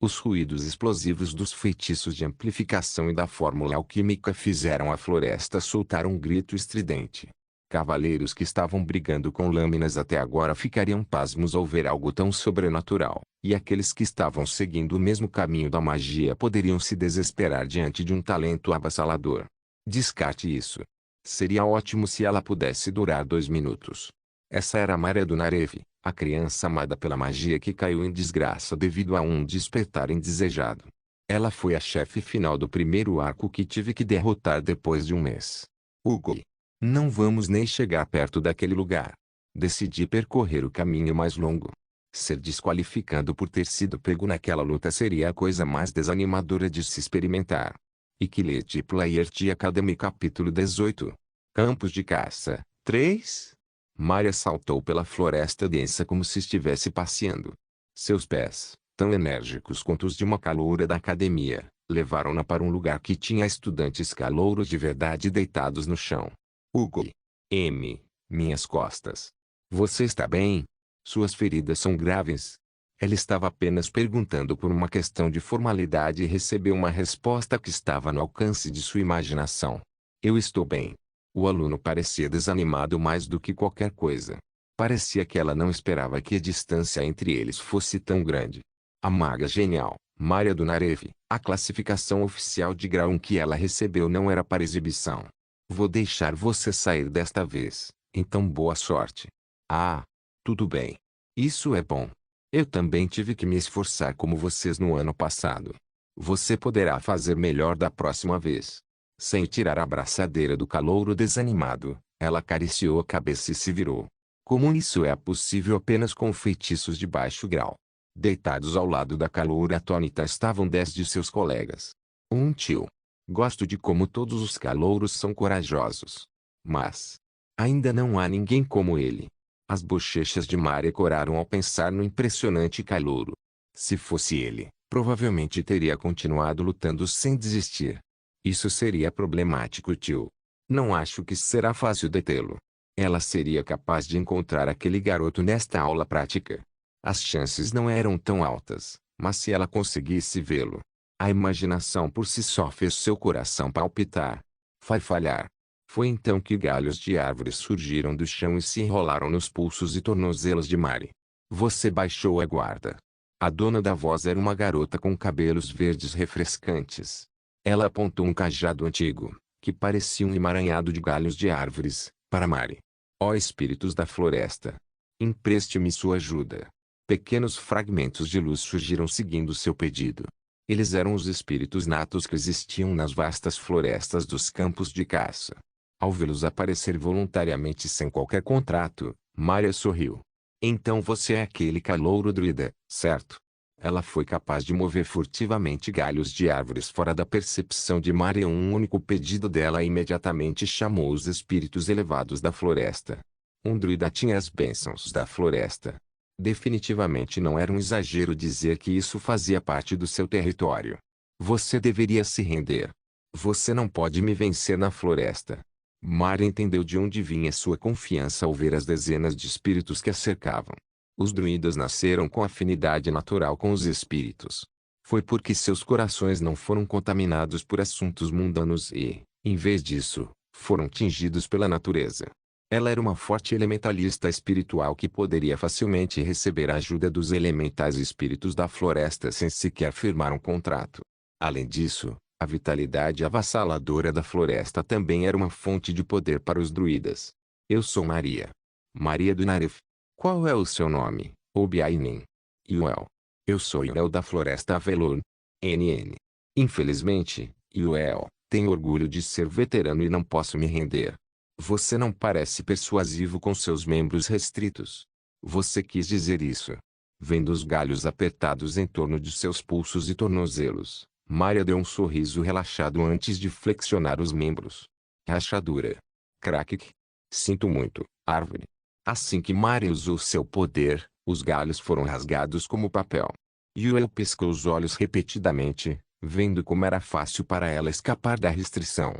Os ruídos explosivos dos feitiços de amplificação e da fórmula alquímica fizeram a floresta soltar um grito estridente. Cavaleiros que estavam brigando com lâminas até agora ficariam pasmos ao ver algo tão sobrenatural, e aqueles que estavam seguindo o mesmo caminho da magia poderiam se desesperar diante de um talento avassalador. Descarte isso. Seria ótimo se ela pudesse durar 2 minutos. Essa era Maria do Narev, a criança amada pela magia que caiu em desgraça devido a um despertar indesejado. Ela foi a chefe final do primeiro arco que tive que derrotar depois de um mês. Hugo. Não vamos nem chegar perto daquele lugar. Decidi percorrer o caminho mais longo. Ser desqualificado por ter sido pego naquela luta seria a coisa mais desanimadora de se experimentar. Equilete Player de Academy capítulo 18. Campos de caça. 3. Maria saltou pela floresta densa como se estivesse passeando. Seus pés, tão enérgicos quanto os de uma caloura da academia, levaram-na para um lugar que tinha estudantes calouros de verdade deitados no chão. Hugo. M. Minhas costas. Você está bem? Suas feridas são graves? Ela estava apenas perguntando por uma questão de formalidade e recebeu uma resposta que estava no alcance de sua imaginação. Eu estou bem. O aluno parecia desanimado mais do que qualquer coisa. Parecia que ela não esperava que a distância entre eles fosse tão grande. A maga genial, Maria do Narev, a classificação oficial de grau 1 que ela recebeu não era para exibição. Vou deixar você sair desta vez, então boa sorte. Ah, tudo bem. Isso é bom. Eu também tive que me esforçar como vocês no ano passado. Você poderá fazer melhor da próxima vez. Sem tirar a braçadeira do calouro desanimado, ela acariciou a cabeça e se virou. Como isso é possível apenas com feitiços de baixo grau? Deitados ao lado da caloura atônita estavam 10 de seus colegas. Um tio. Gosto de como todos os calouros são corajosos. Mas ainda não há ninguém como ele. As bochechas de Maria coraram ao pensar no impressionante calouro. Se fosse ele, provavelmente teria continuado lutando sem desistir. Isso seria problemático, tio. Não acho que será fácil detê-lo. Ela seria capaz de encontrar aquele garoto nesta aula prática. As chances não eram tão altas, mas se ela conseguisse vê-lo, a imaginação por si só fez seu coração palpitar. Farfalhar. Foi então que galhos de árvores surgiram do chão e se enrolaram nos pulsos e tornozelos de Mari. Você baixou a guarda. A dona da voz era uma garota com cabelos verdes refrescantes. Ela apontou um cajado antigo, que parecia um emaranhado de galhos de árvores, para Mari. Ó espíritos da floresta! Empreste-me sua ajuda. Pequenos fragmentos de luz surgiram seguindo seu pedido. Eles eram os espíritos natos que existiam nas vastas florestas dos campos de caça. Ao vê-los aparecer voluntariamente sem qualquer contrato, Maria sorriu. Então você é aquele calouro druida, certo? Ela foi capaz de mover furtivamente galhos de árvores fora da percepção de Maria. Um único pedido dela imediatamente chamou os espíritos elevados da floresta. Um druida tinha as bênçãos da floresta. Definitivamente não era um exagero dizer que isso fazia parte do seu território. Você deveria se render. Você não pode me vencer na floresta. Maria entendeu de onde vinha sua confiança ao ver as dezenas de espíritos que a cercavam. Os druidas nasceram com afinidade natural com os espíritos. Foi porque seus corações não foram contaminados por assuntos mundanos e, em vez disso, foram tingidos pela natureza. Ela era uma forte elementalista espiritual que poderia facilmente receber a ajuda dos elementais espíritos da floresta sem sequer firmar um contrato. Além disso, a vitalidade avassaladora da floresta também era uma fonte de poder para os druidas. Eu sou Maria. Maria do Narev. Qual é o seu nome, Obiainen? Yuel. Eu sou Yuel da floresta Avelor. NN. Infelizmente, Yuel, tenho orgulho de ser veterano e não posso me render. Você não parece persuasivo com seus membros restritos. Você quis dizer isso. Vendo os galhos apertados em torno de seus pulsos e tornozelos, Maria deu um sorriso relaxado antes de flexionar os membros. Rachadura. Crack. Sinto muito, árvore. Assim que Maria usou seu poder, os galhos foram rasgados como papel. Yuel piscou os olhos repetidamente, vendo como era fácil para ela escapar da restrição.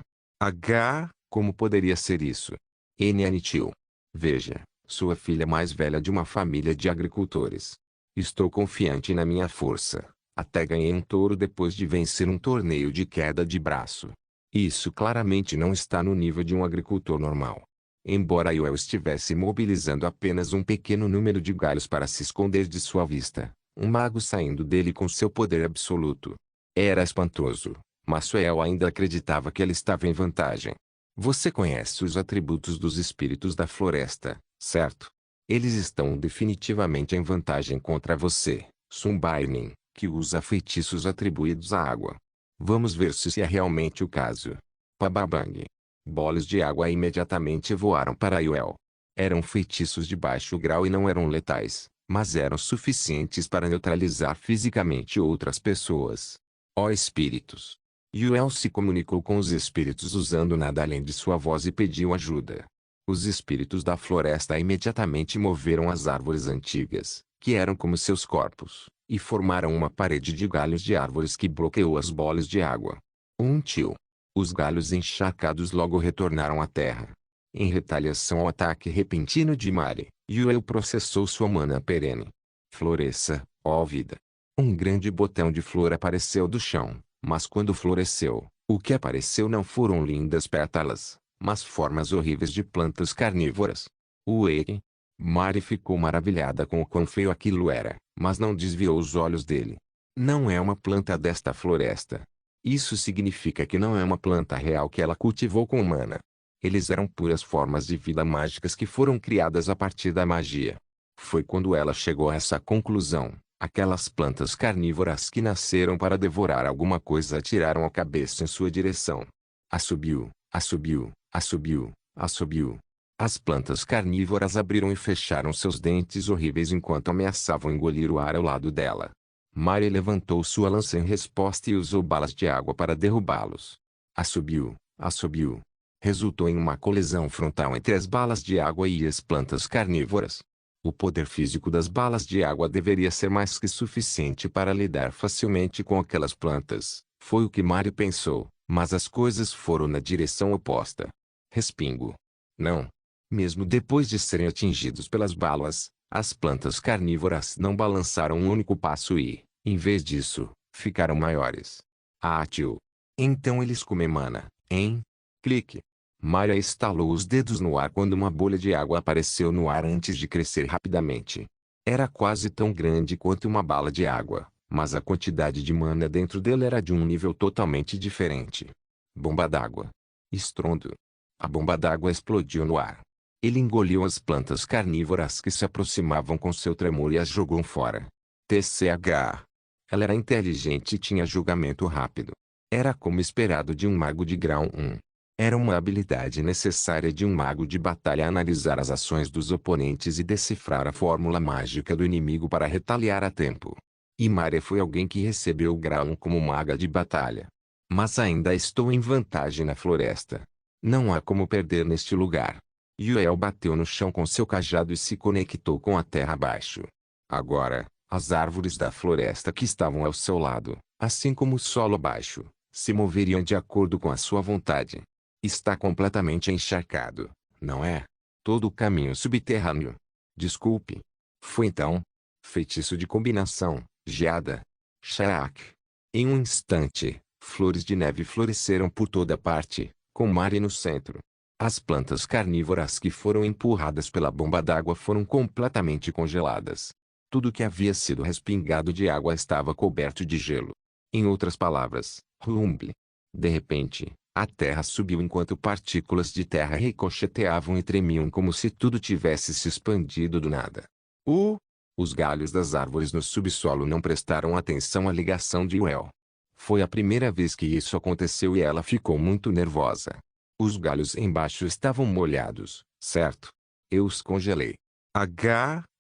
Como poderia ser isso? NN tio. Veja, sua filha mais velha de uma família de agricultores. Estou confiante na minha força. Até ganhei um touro depois de vencer um torneio de queda de braço. Isso claramente não está no nível de um agricultor normal. Embora Yuel estivesse mobilizando apenas um pequeno número de galhos para se esconder de sua vista, um mago saindo dele com seu poder absoluto. Era espantoso, Mas Suel ainda acreditava que ele estava em vantagem. Você conhece os atributos dos espíritos da floresta, certo? Eles estão definitivamente em vantagem contra você, Sunbainin, que usa feitiços atribuídos à água. Vamos ver se isso é realmente o caso. Pababang. Bolas de água imediatamente voaram para Yuel. Eram feitiços de baixo grau e não eram letais, mas eram suficientes para neutralizar fisicamente outras pessoas. Ó espíritos! Yuel se comunicou com os espíritos usando nada além de sua voz e pediu ajuda. Os espíritos da floresta imediatamente moveram as árvores antigas, que eram como seus corpos, e formaram uma parede de galhos de árvores que bloqueou as bolas de água. Um tio. Os galhos encharcados logo retornaram à terra. Em retaliação ao ataque repentino de Mari, Yuel processou sua mana perene. Floresça, ó vida! Um grande botão de flor apareceu do chão. Mas quando floresceu, o que apareceu não foram lindas pétalas, mas formas horríveis de plantas carnívoras. Ué! Mari ficou maravilhada com o quão feio aquilo era, mas não desviou os olhos dele. Não é uma planta desta floresta. Isso significa que não é uma planta real que ela cultivou com mana. Eles eram puras formas de vida mágicas que foram criadas a partir da magia. Foi quando ela chegou a essa conclusão. Aquelas plantas carnívoras que nasceram para devorar alguma coisa atiraram a cabeça em sua direção. Assobiu, assobiu, assobiu, assobiu. As plantas carnívoras abriram e fecharam seus dentes horríveis enquanto ameaçavam engolir o ar ao lado dela. Mari levantou sua lança em resposta e usou balas de água para derrubá-los. Assobiu, assobiu. Resultou em uma colisão frontal entre as balas de água e as plantas carnívoras. O poder físico das balas de água deveria ser mais que suficiente para lidar facilmente com aquelas plantas, foi o que Mari pensou, mas as coisas foram na direção oposta. Respingo. Não. Mesmo depois de serem atingidos pelas balas, as plantas carnívoras não balançaram um único passo e, em vez disso, ficaram maiores. Ah, tio. Então eles comem mana, hein? Clique. Maria estalou os dedos no ar quando uma bolha de água apareceu no ar antes de crescer rapidamente. Era quase tão grande quanto uma bala de água, mas a quantidade de mana dentro dele era de um nível totalmente diferente. Bomba d'água. Estrondo. A bomba d'água explodiu no ar. Ele engoliu as plantas carnívoras que se aproximavam com seu tremor e as jogou fora. TCH. Ela era inteligente e tinha julgamento rápido. Era como esperado de um mago de grau 1. Era uma habilidade necessária de um mago de batalha analisar as ações dos oponentes e decifrar a fórmula mágica do inimigo para retaliar a tempo. E Maria foi alguém que recebeu o grau 1 como maga de batalha. Mas ainda estou em vantagem na floresta. Não há como perder neste lugar. Yuel bateu no chão com seu cajado e se conectou com a terra abaixo. Agora, as árvores da floresta que estavam ao seu lado, assim como o solo abaixo, se moveriam de acordo com a sua vontade. Está completamente encharcado, não é? Todo o caminho subterrâneo. Desculpe. Foi então. Feitiço de combinação, geada. Shaak. Em um instante, flores de neve floresceram por toda parte, com Mari no centro. As plantas carnívoras que foram empurradas pela bomba d'água foram completamente congeladas. Tudo que havia sido respingado de água estava coberto de gelo. Em outras palavras, rumble. De repente, a terra subiu enquanto partículas de terra ricocheteavam e tremiam como se tudo tivesse se expandido do nada. Os galhos das árvores no subsolo não prestaram atenção à ligação de Yuel. Foi a primeira vez que isso aconteceu e ela ficou muito nervosa. Os galhos embaixo estavam molhados, certo? Eu os congelei.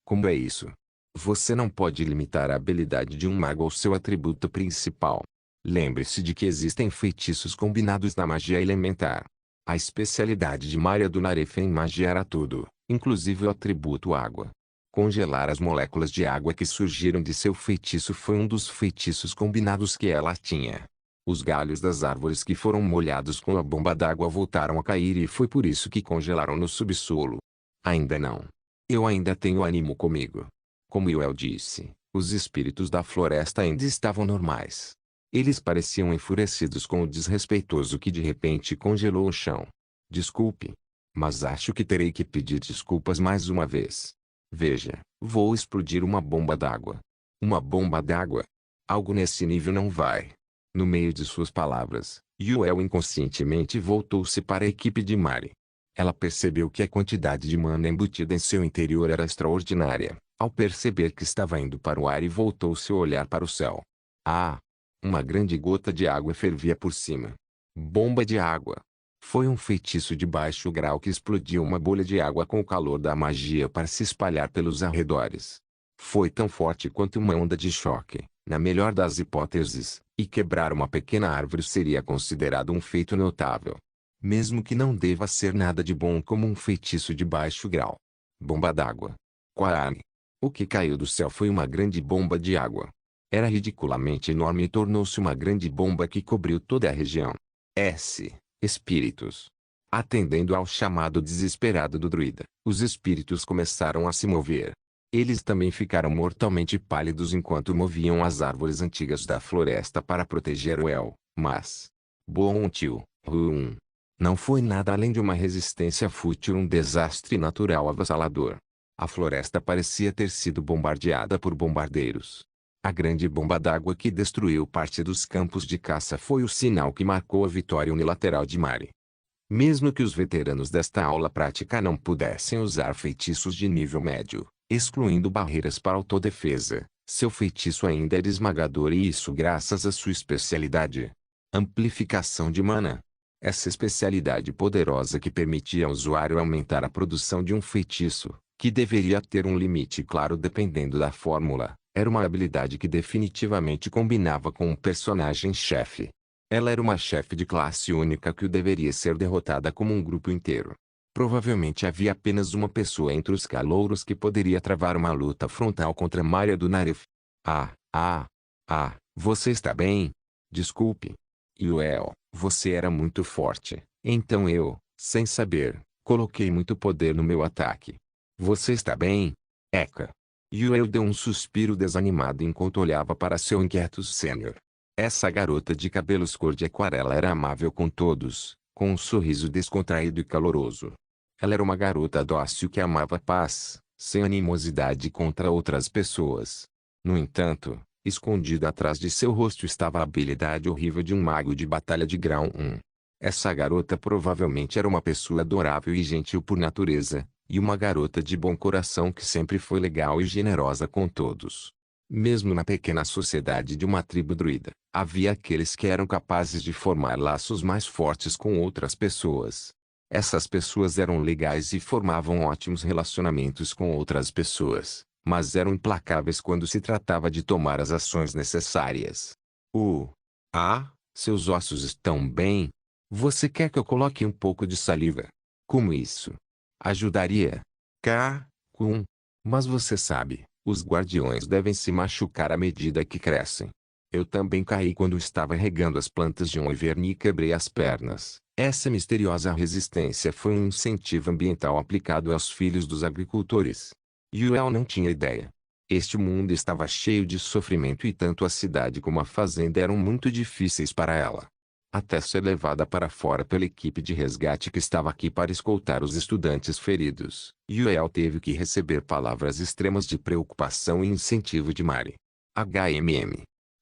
Como é isso? Você não pode limitar a habilidade de um mago ao seu atributo principal. Lembre-se de que existem feitiços combinados na magia elementar. A especialidade de Maria do Narefa em magia era tudo, inclusive o atributo água. Congelar as moléculas de água que surgiram de seu feitiço foi um dos feitiços combinados que ela tinha. Os galhos das árvores que foram molhados com a bomba d'água voltaram a cair e foi por isso que congelaram no subsolo. Ainda não. Eu ainda tenho ânimo comigo. Como Yuel disse, os espíritos da floresta ainda estavam normais. Eles pareciam enfurecidos com o desrespeitoso que de repente congelou o chão. Desculpe. Mas acho que terei que pedir desculpas mais uma vez. Veja, vou explodir uma bomba d'água. Uma bomba d'água? Algo nesse nível não vai. No meio de suas palavras, Yuel inconscientemente voltou-se para a equipe de Mari. Ela percebeu que a quantidade de mana embutida em seu interior era extraordinária. Ao perceber que estava indo para o ar e voltou-se a olhar para o céu. Ah! Uma grande gota de água fervia por cima. Bomba de água. Foi um feitiço de baixo grau que explodiu uma bolha de água com o calor da magia para se espalhar pelos arredores. Foi tão forte quanto uma onda de choque, na melhor das hipóteses, e quebrar uma pequena árvore seria considerado um feito notável. Mesmo que não deva ser nada de bom como um feitiço de baixo grau. Bomba d'água. Quaarne. O que caiu do céu foi uma grande bomba de água. Era ridiculamente enorme e tornou-se uma grande bomba que cobriu toda a região. Espíritos. Atendendo ao chamado desesperado do druida, os espíritos começaram a se mover. Eles também ficaram mortalmente pálidos enquanto moviam as árvores antigas da floresta para proteger o El, mas... Bom tio, não foi nada além de uma resistência fútil, um desastre natural avassalador. A floresta parecia ter sido bombardeada por bombardeiros. A grande bomba d'água que destruiu parte dos campos de caça foi o sinal que marcou a vitória unilateral de Mari. Mesmo que os veteranos desta aula prática não pudessem usar feitiços de nível médio, excluindo barreiras para autodefesa, seu feitiço ainda era esmagador e isso graças à sua especialidade. Amplificação de mana. Essa especialidade poderosa que permitia ao usuário aumentar a produção de um feitiço, que deveria ter um limite claro dependendo da fórmula, era uma habilidade que definitivamente combinava com um personagem-chefe. Ela era uma chefe de classe única que deveria ser derrotada como um grupo inteiro. Provavelmente havia apenas uma pessoa entre os calouros que poderia travar uma luta frontal contra Maria do Narif. Você está bem? Desculpe. Yuel, você era muito forte, então eu, sem saber, coloquei muito poder no meu ataque. Você está bem? Eka. Yuel deu um suspiro desanimado enquanto olhava para seu inquieto sênior. Essa garota de cabelos cor de aquarela era amável com todos, com um sorriso descontraído e caloroso. Ela era uma garota dócil que amava a paz, sem animosidade contra outras pessoas. No entanto, escondida atrás de seu rosto estava a habilidade horrível de um mago de batalha de grau 1. Essa garota provavelmente era uma pessoa adorável e gentil por natureza, e uma garota de bom coração que sempre foi legal e generosa com todos. Mesmo na pequena sociedade de uma tribo druida, havia aqueles que eram capazes de formar laços mais fortes com outras pessoas. Essas pessoas eram legais e formavam ótimos relacionamentos com outras pessoas, mas eram implacáveis quando se tratava de tomar as ações necessárias. Seus ossos estão bem? Você quer que eu coloque um pouco de saliva? Como isso? Ajudaria? Mas você sabe, os guardiões devem se machucar à medida que crescem. Eu também caí quando estava regando as plantas de um inverno e quebrei as pernas. Essa misteriosa resistência foi um incentivo ambiental aplicado aos filhos dos agricultores. Yuel não tinha ideia. Este mundo estava cheio de sofrimento e tanto a cidade como a fazenda eram muito difíceis para ela. Até ser levada para fora pela equipe de resgate que estava aqui para escoltar os estudantes feridos, Yuel teve que receber palavras extremas de preocupação e incentivo de Mari.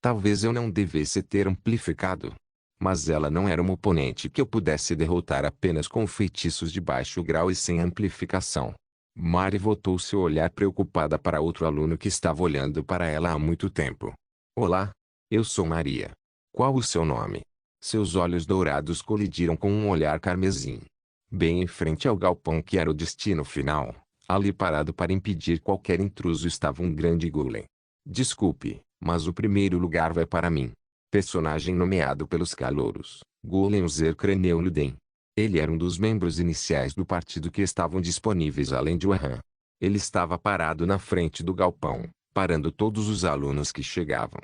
Talvez eu não devesse ter amplificado. Mas ela não era uma oponente que eu pudesse derrotar apenas com feitiços de baixo grau e sem amplificação. Mari voltou seu olhar preocupada para outro aluno que estava olhando para ela há muito tempo. Olá. Eu sou Maria. Qual o seu nome? Seus olhos dourados colidiram com um olhar carmesim. Bem em frente ao galpão que era o destino final, ali parado para impedir qualquer intruso estava um grande golem. Desculpe, mas o primeiro lugar vai para mim. Personagem nomeado pelos calouros, Golem Uzer Crâneo-Luden. Ele era um dos membros iniciais do partido que estavam disponíveis além de Wahan. Ele estava parado na frente do galpão, parando todos os alunos que chegavam.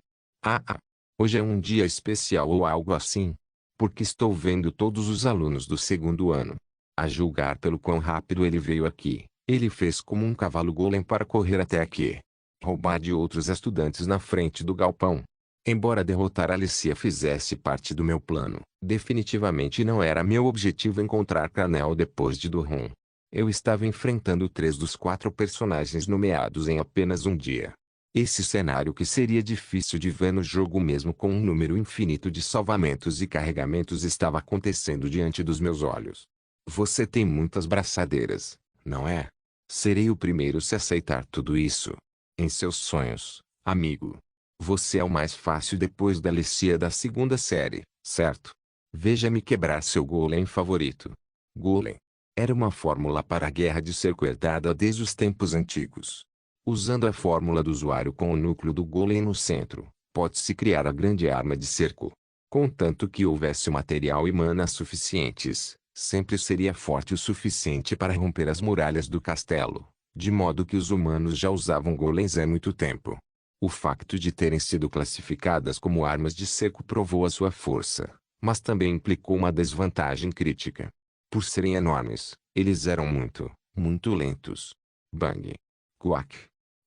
Hoje é um dia especial ou algo assim? Porque estou vendo todos os alunos do segundo ano. A julgar pelo quão rápido ele veio aqui, ele fez como um cavalo golem para correr até aqui. Roubar de outros estudantes na frente do galpão. Embora derrotar Alicia fizesse parte do meu plano, definitivamente não era meu objetivo encontrar Canel depois de Durham. Eu estava enfrentando 3 dos 4 personagens nomeados em apenas um dia. Esse cenário que seria difícil de ver no jogo mesmo com um número infinito de salvamentos e carregamentos estava acontecendo diante dos meus olhos. Você tem muitas braçadeiras, não é? Serei o primeiro se aceitar tudo isso. Em seus sonhos, amigo. Você é o mais fácil depois da Alicia da segunda série, certo? Veja-me quebrar seu golem favorito. Golem. Era uma fórmula para a guerra de cerco herdada desde os tempos antigos. Usando a fórmula do usuário com o núcleo do golem no centro, pode-se criar a grande arma de cerco. Contanto que houvesse material e mana suficientes, sempre seria forte o suficiente para romper as muralhas do castelo, de modo que os humanos já usavam golems há muito tempo. O facto de terem sido classificadas como armas de cerco provou a sua força, mas também implicou uma desvantagem crítica. Por serem enormes, eles eram muito lentos. Bang! Quack!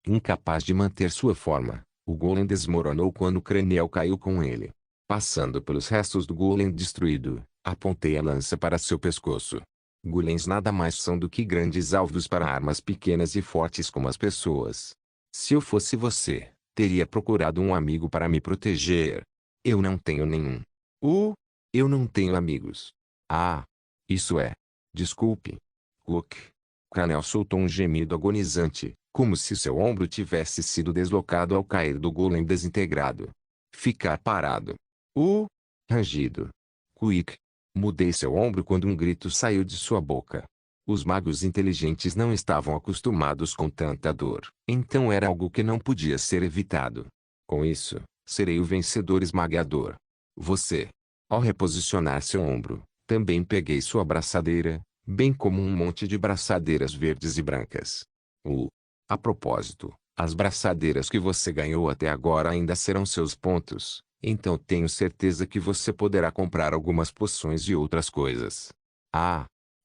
Incapaz de manter sua forma, o golem desmoronou quando o Craniel caiu com ele. Passando pelos restos do golem destruído, apontei a lança para seu pescoço. Golems nada mais são do que grandes alvos para armas pequenas e fortes como as pessoas. Se eu fosse você, teria procurado um amigo para me proteger. Eu não tenho nenhum. Eu não tenho amigos. Ah! Isso é. Desculpe. Cook. Craniel soltou um gemido agonizante, como se seu ombro tivesse sido deslocado ao cair do golem desintegrado. Ficar parado. Rangido. Quick. Mudei seu ombro quando um grito saiu de sua boca. Os magos inteligentes não estavam acostumados com tanta dor, então era algo que não podia ser evitado. Com isso, serei o vencedor esmagador. Você. Ao reposicionar seu ombro, também peguei sua braçadeira, bem como um monte de braçadeiras verdes e brancas. A propósito, as braçadeiras que você ganhou até agora ainda serão seus pontos, então tenho certeza que você poderá comprar algumas poções e outras coisas.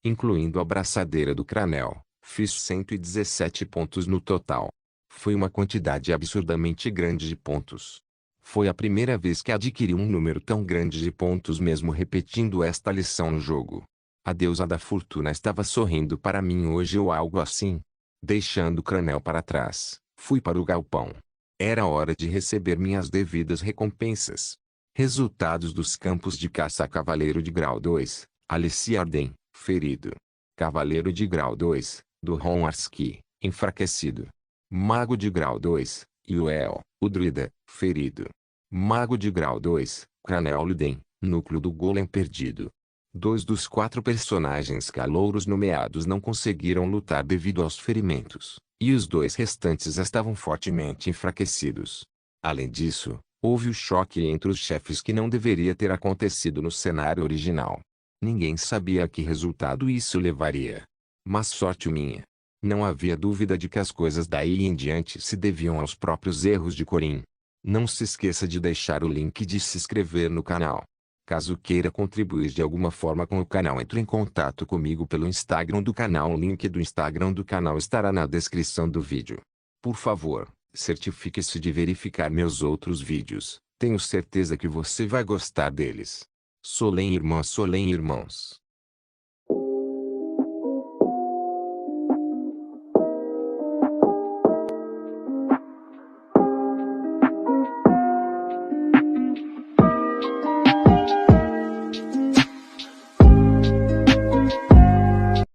Incluindo a braçadeira do Craniel, fiz 117 pontos no total. Foi uma quantidade absurdamente grande de pontos. Foi a primeira vez que adquiri um número tão grande de pontos mesmo repetindo esta lição no jogo. A deusa da fortuna estava sorrindo para mim hoje ou algo assim. Deixando o Craniel para trás, fui para o galpão. Era hora de receber minhas devidas recompensas. Resultados dos campos de caça a Cavaleiro de Grau 2, Alicia Arden, ferido. Cavaleiro de Grau 2, do Arski, enfraquecido. Mago de Grau 2, Yuel, o Druida, ferido. Mago de Grau 2, Craniel Luden, núcleo do golem perdido. 2 dos 4 personagens calouros nomeados não conseguiram lutar devido aos ferimentos, e os 2 restantes estavam fortemente enfraquecidos. Além disso, houve o choque entre os chefes que não deveria ter acontecido no cenário original. Ninguém sabia a que resultado isso levaria. Mas sorte minha. Não havia dúvida de que as coisas daí em diante se deviam aos próprios erros de Corin. Não se esqueça de deixar o link de se inscrever no canal. Caso queira contribuir de alguma forma com o canal, entre em contato comigo pelo Instagram do canal. O link do Instagram do canal estará na descrição do vídeo. Por favor, certifique-se de verificar meus outros vídeos. Tenho certeza que você vai gostar deles. Solem irmãos.